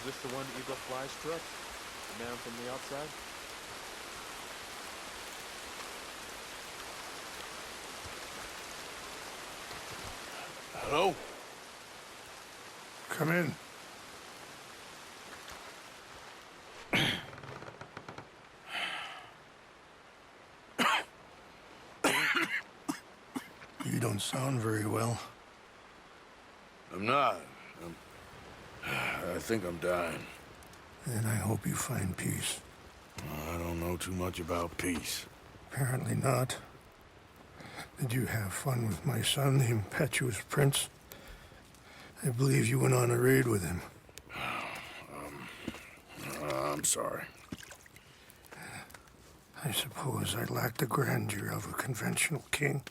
this the one Eagle Fly struck? The man from the outside? Hello? Come in. You don't sound very well. I'm not. I think I'm dying. Then I hope you find peace. I don't know too much about peace. Apparently not. Did you have fun with my son, the impetuous prince? I believe you went on a raid with him. I'm sorry. I suppose I lack the grandeur of a conventional king.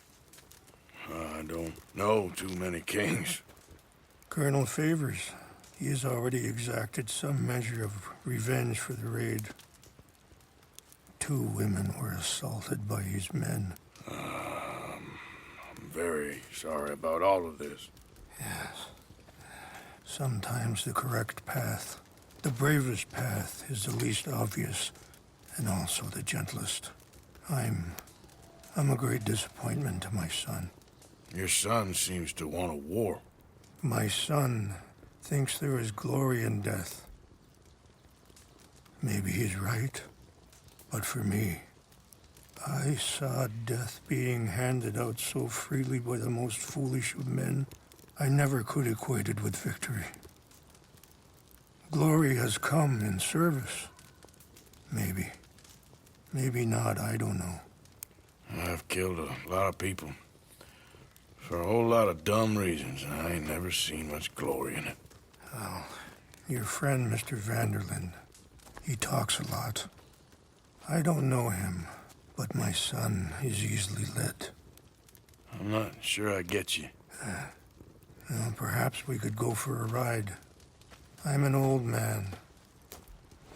I don't know too many kings. Colonel Favors, he has already exacted some measure of revenge for the raid. 2 women were assaulted by his men. I'm very sorry about all of this. Yes. Sometimes the correct path, the bravest path, is the least obvious, and also the gentlest. I'm a great disappointment to my son. Your son seems to want a war. My son thinks there is glory in death. Maybe he's right, but for me, I saw death being handed out so freely by the most foolish of men, I never could equate it with victory. Glory has come in service. Maybe. Maybe not, I don't know. I've killed a lot of people. For a whole lot of dumb reasons, and I ain't never seen much glory in it. Oh, your friend, Mr. Vanderlyn, he talks a lot. I don't know him, but my son is easily led. I'm not sure I get you. Well, perhaps we could go for a ride. I'm an old man.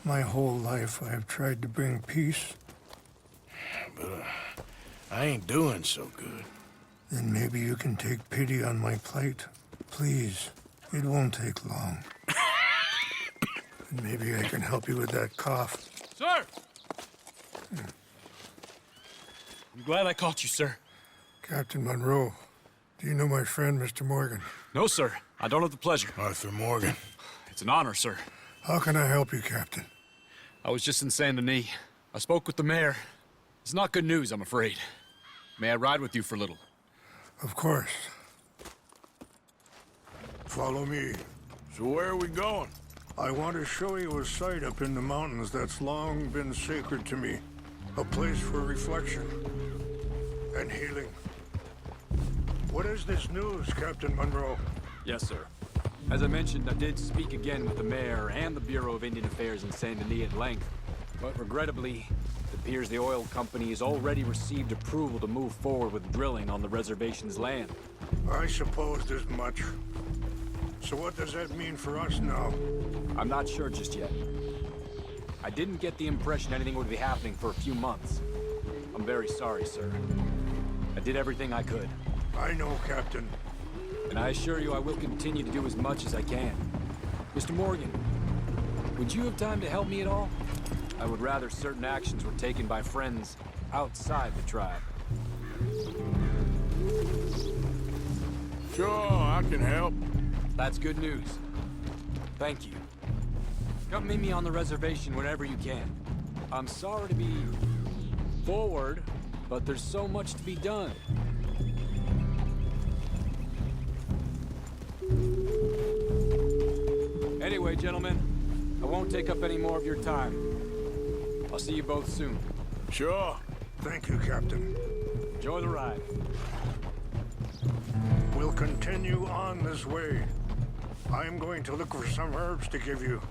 My whole life I have tried to bring peace. But I ain't doing so good. Then maybe you can take pity on my plight. Please, it won't take long. And maybe I can help you with that cough. Sir! I'm glad I caught you, sir. Captain Monroe, do you know my friend, Mr. Morgan? No, sir. I don't have the pleasure. Arthur Morgan. It's an honor, sir. How can I help you, Captain? I was just in Saint Denis. I spoke with the mayor. It's not good news, I'm afraid. May I ride with you for a little? Of course. Follow me. So where are we going? I want to show you a site up in the mountains that's long been sacred to me. A place for reflection and healing. What is this news, Captain Monroe? Yes, sir. As I mentioned, I did speak again with the mayor and the Bureau of Indian Affairs in Saint Denis at length. But regrettably, it appears the oil company has already received approval to move forward with drilling on the reservation's land. I supposed as much. So what does that mean for us now? I'm not sure just yet. I didn't get the impression anything would be happening for a few months. I'm very sorry, sir. I did everything I could. I know, Captain. And I assure you I will continue to do as much as I can. Mr. Morgan, would you have time to help me at all? I would rather certain actions were taken by friends outside the tribe. Sure, I can help. That's good news. Thank you. Come meet me on the reservation whenever you can. I'm sorry to be forward, but there's so much to be done. Anyway, gentlemen, I won't take up any more of your time. I'll see you both soon. Sure. Thank you, Captain. Enjoy the ride. We'll continue on this way. I'm going to look for some herbs to give you.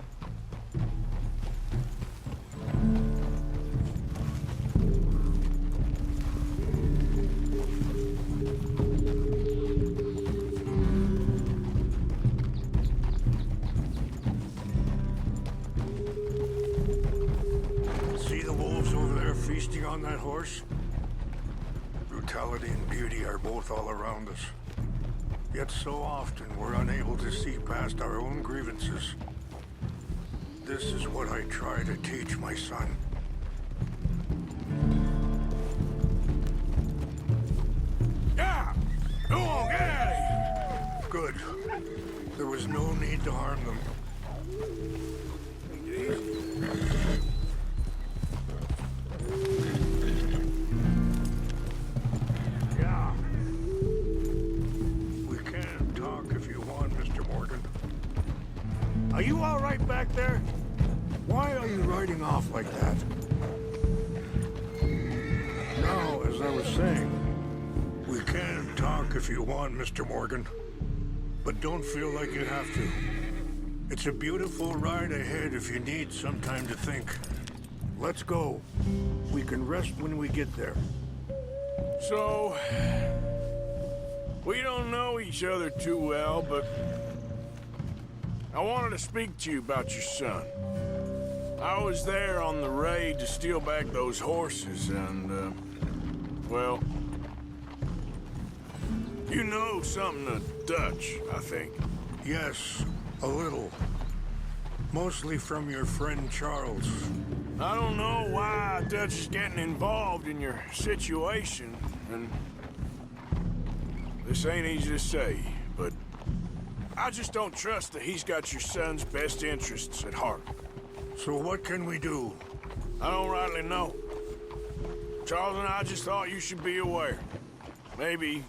See the wolves over there feasting on that horse? Brutality and beauty are both all around us. Yet so often we're unable to see past our own grievances. This is what I try to teach my son. Yeah! Go on, get out of here! Good. There was no need to harm them. Yeah. We can talk if you want, Mr. Morgan. Are you all right back there? Why are you riding off like that? Now, as I was saying, we can talk if you want, Mr. Morgan. But don't feel like you have to. It's a beautiful ride ahead if you need some time to think. Let's go. We can rest when we get there. So, we don't know each other too well, but I wanted to speak to you about your son. I was there on the raid to steal back those horses, and, well, you know something of Dutch, I think. Yes, a little. Mostly from your friend Charles. I don't know why Dutch is getting involved in your situation, and this ain't easy to say, but I just don't trust that he's got your son's best interests at heart. So what can we do? I don't rightly know. Charles and I just thought you should be aware. Maybe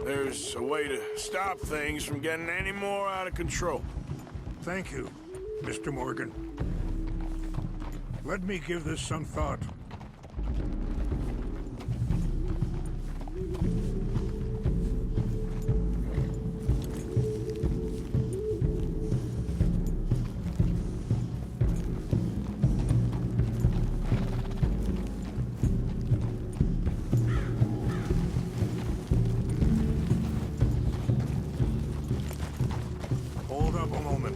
there's a way to stop things from getting any more out of control. Thank you, Mr. Morgan. Let me give this some thought. Hold up a moment.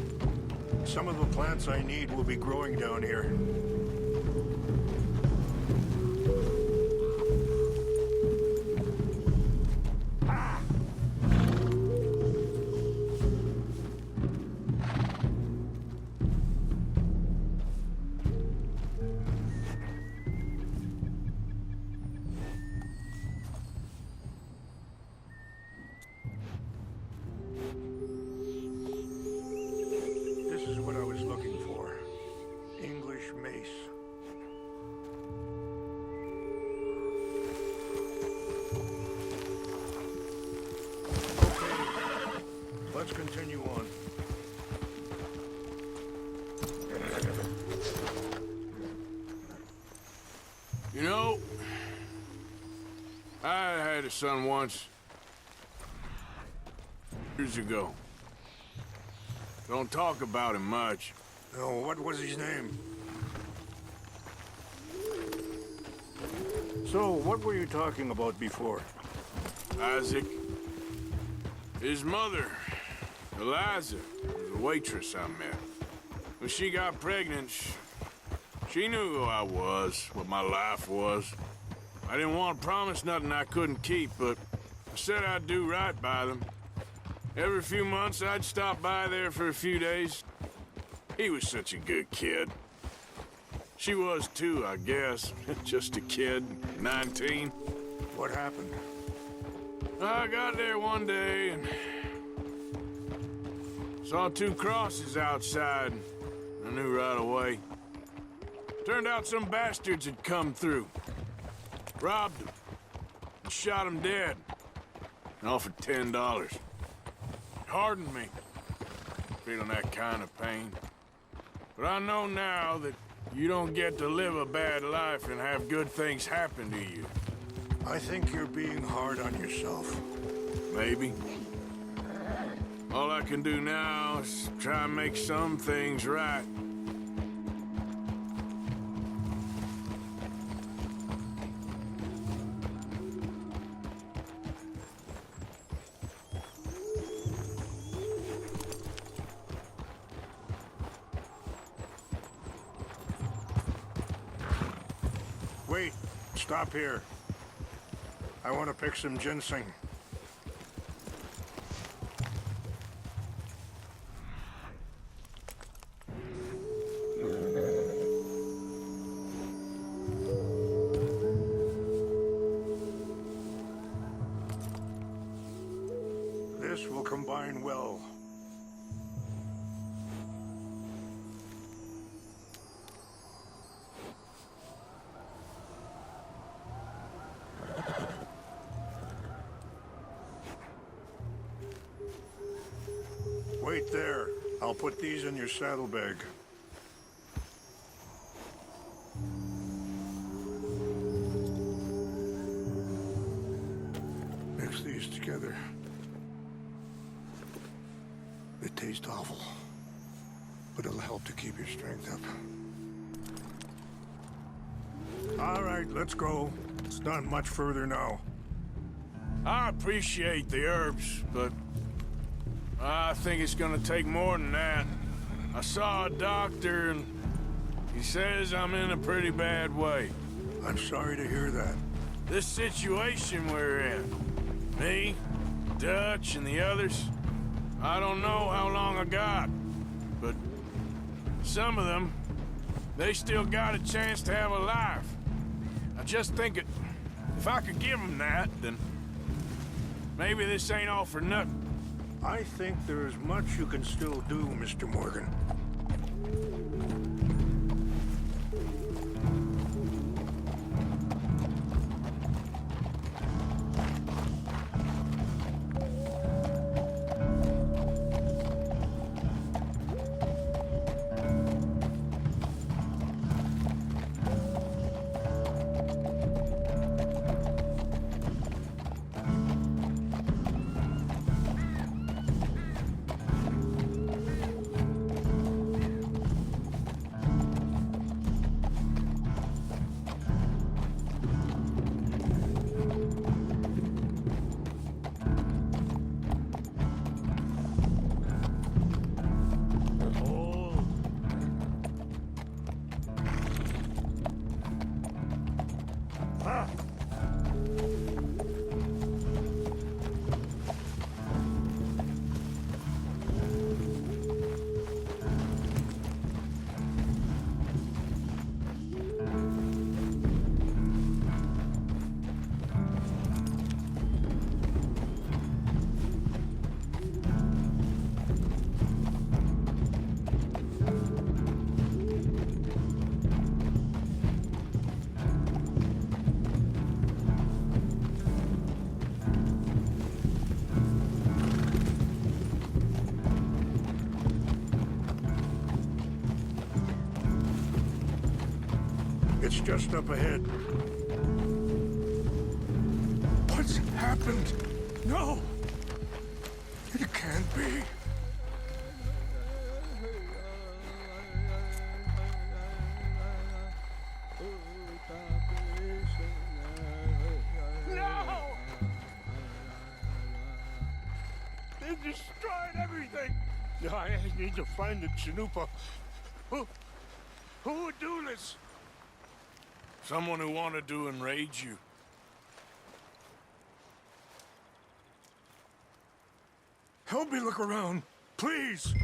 Some of the plants I need will be growing down here. This is what I was looking for. English mace. Okay, let's continue on. You know, I had a son once. Years ago. Don't talk about him much. Oh, what was his name? So, what were you talking about before? Isaac. His mother, Eliza, was a waitress I met. When she got pregnant, she knew who I was, what my life was. I didn't want to promise nothing I couldn't keep, but I said I'd do right by them. Every few months, I'd stop by there for a few days. He was such a good kid. She was too, I guess. Just a kid, 19. What happened? I got there one day and saw two crosses outside. I knew right away. Turned out some bastards had come through. Robbed them. And shot them dead. And offered $10. Hardened me. Feeling that kind of pain. But I know now that you don't get to live a bad life and have good things happen to you. I think you're being hard on yourself. Maybe. All I can do now is try and make some things right. Wait, stop here. I want to pick some ginseng. this will combine well. Wait there. I'll put these in your saddlebag. Mix these together. They taste awful, but it'll help to keep your strength up. All right, let's go. It's not much further now. I appreciate the herbs, but I think it's gonna take more than that. I saw a doctor and he says I'm in a pretty bad way. I'm sorry to hear that. This situation we're in, me, Dutch, and the others, I don't know how long I got, but some of them, they still got a chance to have a life. I just think if I could give them that, then maybe this ain't all for nothing. I think there is much you can still do, Mr. Morgan. It's just up ahead. What's happened? No! It can't be. No! They destroyed everything! I need to find the Chanupa. Who would do this? Someone who wanted to enrage you. Help me look around, please.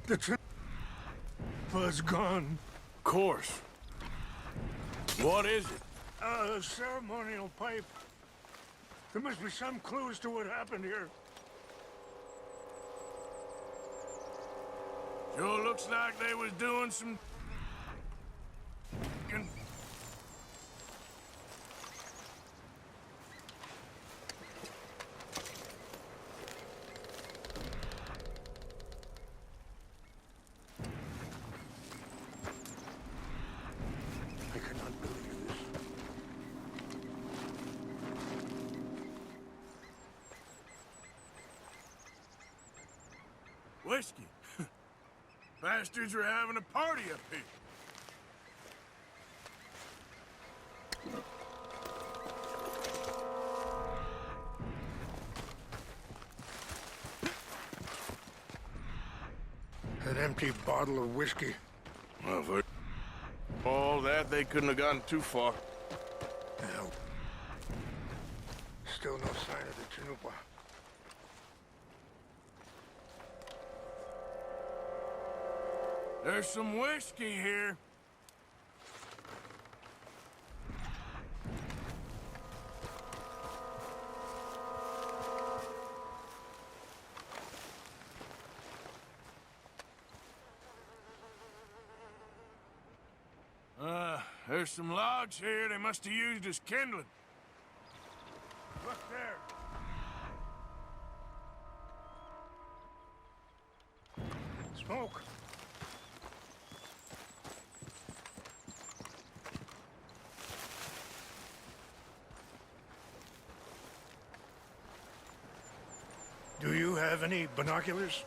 The Chanupa's gone. Of course. What is it? A ceremonial pipe. There must be some clues to what happened here. Sure looks like they was doing some... I cannot believe this. Whiskey. Bastards are having a party up here. An empty bottle of whiskey. Well, for all that, they couldn't have gotten too far. Hell. Still no sign of the Chanupa. There's some whiskey here. there's some logs here they must have used as kindling. Look there. Smoke. Do you have any binoculars?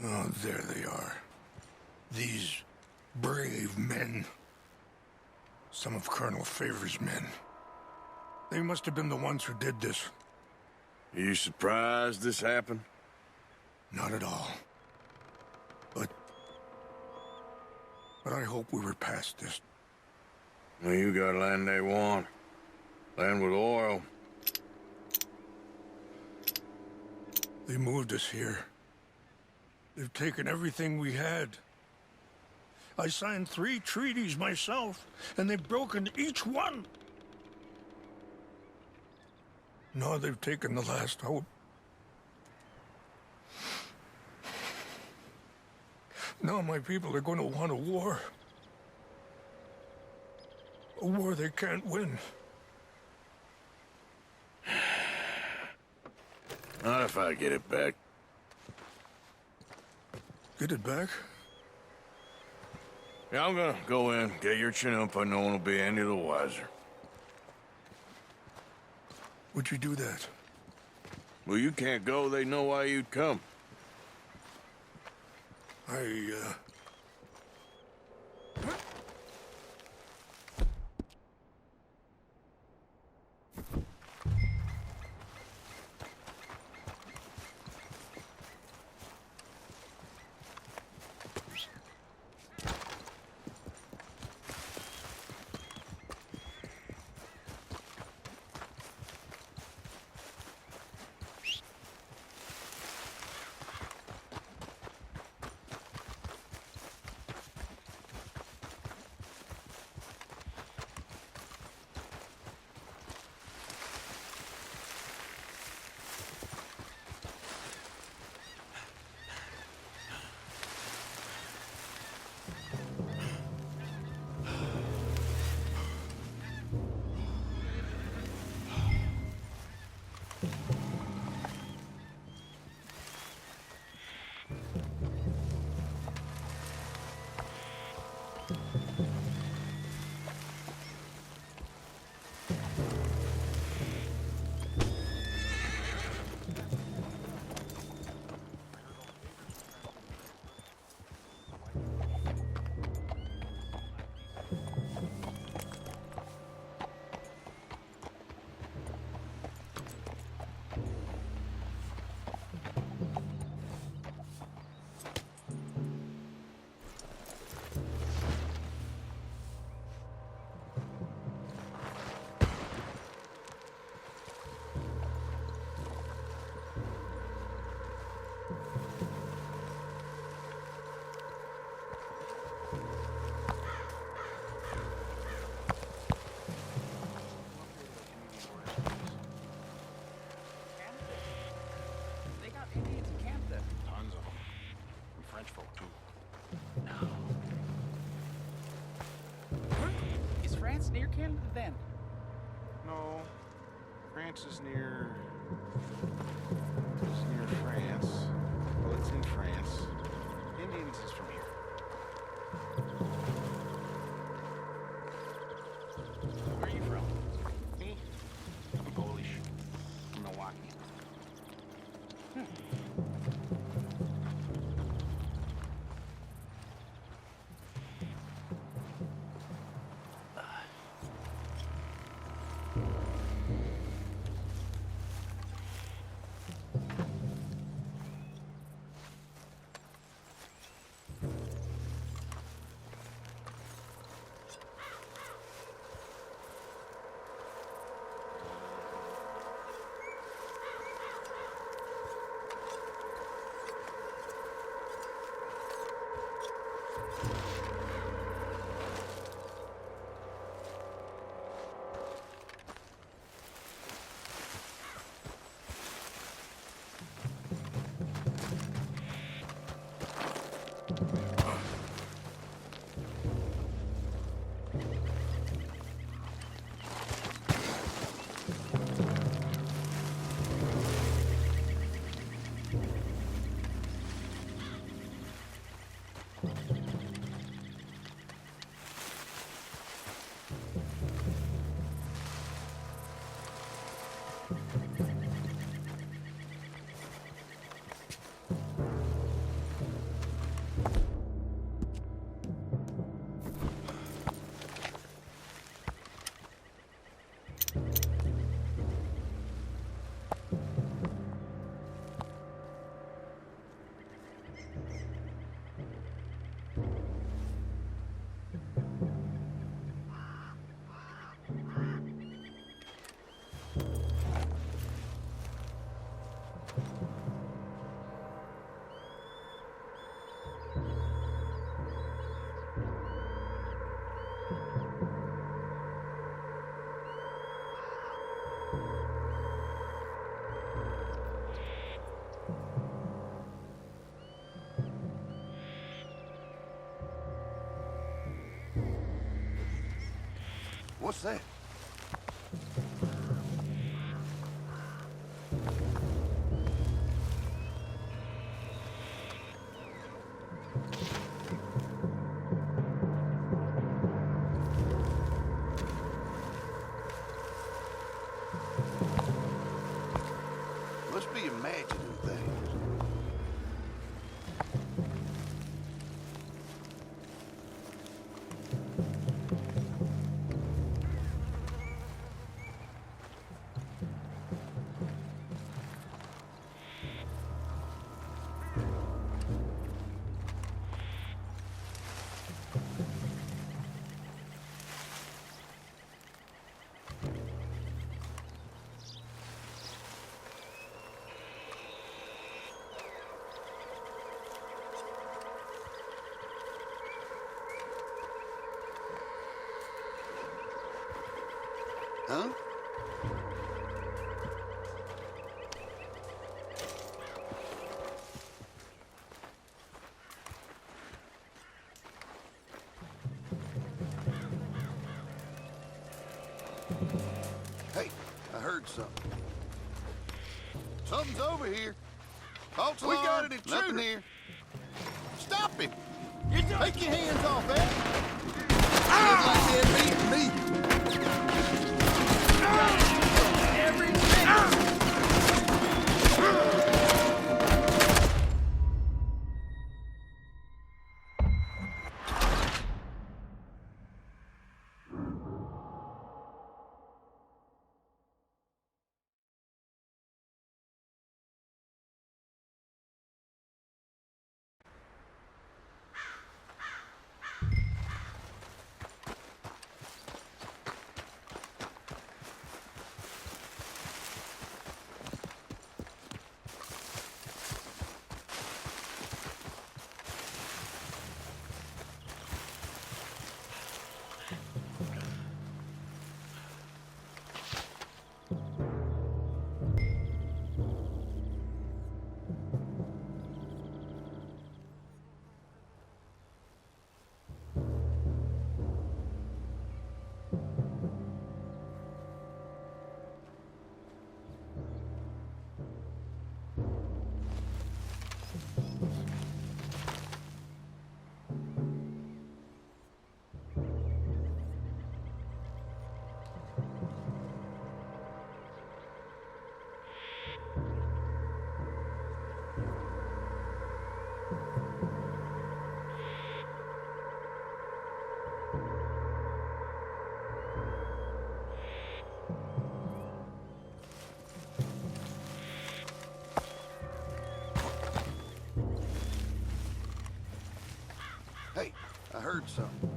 Oh, there they are. These brave men. Some of Colonel Favor's men. They must have been the ones who did this. Are you surprised this happened? Not at all. But I hope we were past this. Well, you got land they want. Land with oil. They moved us here. They've taken everything we had. I signed 3 treaties myself, and they've broken each one. Now they've taken the last hope. Now my people are going to want a war. A war they can't win. Not if I get it back. Get it back? Yeah, I'm gonna go in, get your chinook, and no one will be any the wiser. Would you do that? Well, you can't go, they know why you'd come. Near Canada, then? No. France is near... It's near France. Well, it's in France. Indians is from here. Where are you from? Me? I'm Polish. From Milwaukee. What's that? Must be imagining things. Huh? Hey, I heard something. Something's over here. False alarm. We got an intruder. Nothing here. Stop him! Take your hands off that! Looks like they're beating me. Every minute. Hey, I heard something.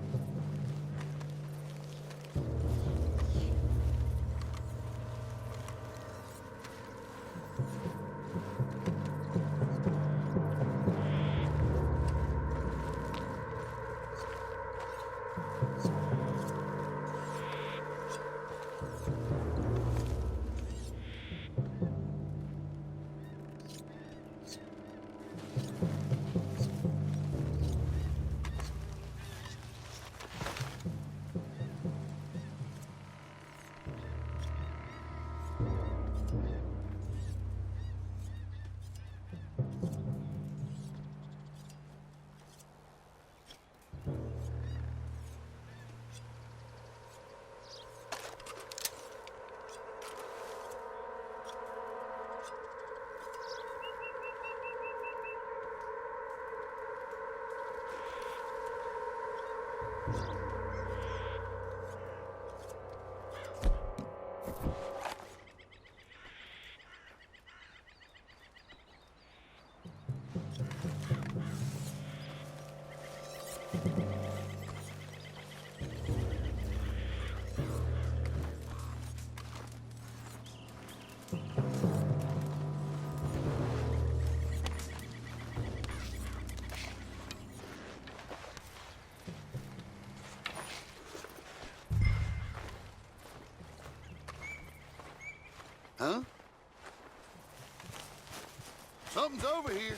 Huh? Something's over here.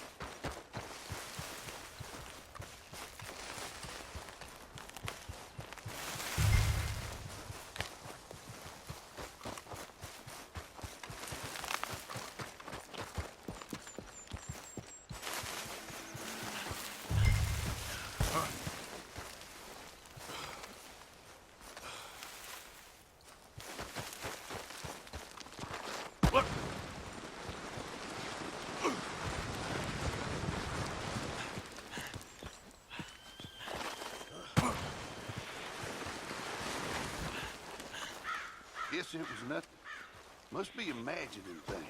Guess it was nothing. Must be imagining things.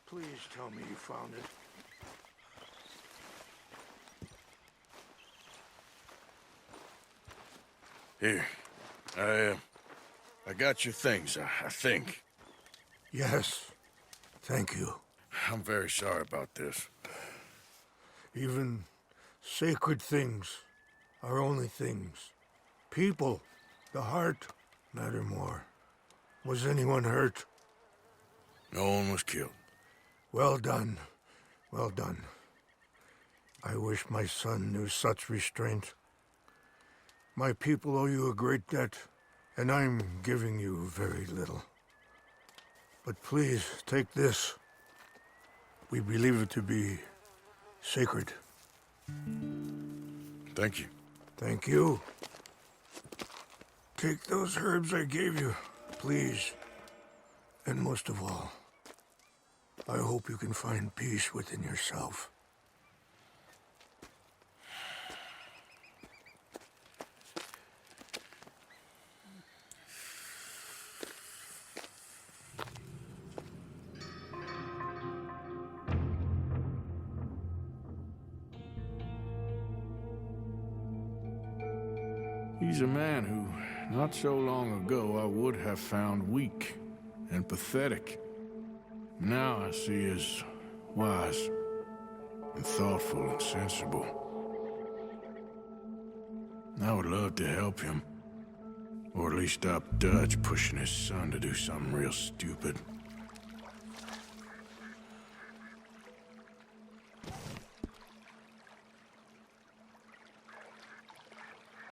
Please tell me you found it. Here. I got your things, I think. Yes. Thank you. I'm very sorry about this. Even sacred things are only things. People, the heart, matter more. Was anyone hurt? No one was killed. Well done. Well done. I wish my son knew such restraint. My people owe you a great debt, and I'm giving you very little. But please, take this. We believe it to be sacred. Thank you. Thank you. Take those herbs I gave you, please. And most of all, I hope you can find peace within yourself. He's a man who, not so long ago, I would have found weak and pathetic. Now I see as wise and thoughtful and sensible. I would love to help him, or at least stop Dutch pushing his son to do something real stupid.